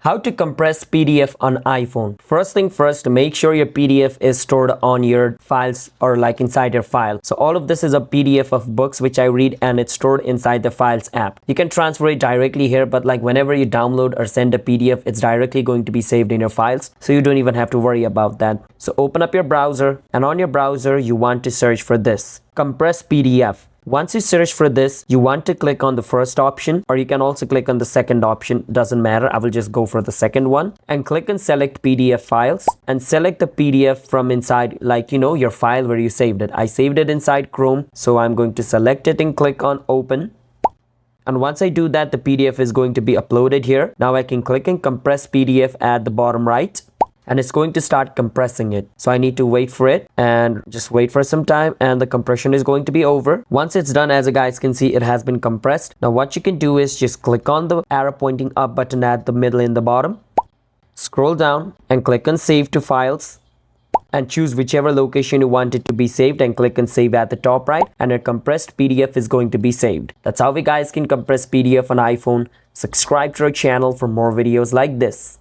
How to compress PDF on iPhone. First thing first, make sure your PDF is stored on your files or like inside your file. So all of this is a PDF of books which I read and it's stored inside the Files app. You can transfer it directly here, but like whenever you download or send a PDF, it's directly going to be saved in your files. So you don't even have to worry about that. So open up your browser, and on your browser, you want to search for this, compress PDF. Once you search for this, you want to click on the first option, or you can also click on the second option. Doesn't matter. I will just go for the second one and click and select PDF files and select the PDF from inside, like, your file where you saved it. I saved it inside Chrome. So I'm going to select it and click on open. And once I do that, the PDF is going to be uploaded here. Now I can click and compress PDF at the bottom right. And it's going to start compressing it. So I need to wait for it and just wait for some time, and the compression is going to be over. Once it's done, as you guys can see, it has been compressed. Now what you can do is just click on the arrow pointing up button at the middle in the bottom. Scroll down and click on Save to Files and choose whichever location you want it to be saved and click on Save at the top right, and a compressed PDF is going to be saved. That's how we guys can compress PDF on iPhone. Subscribe to our channel for more videos like this.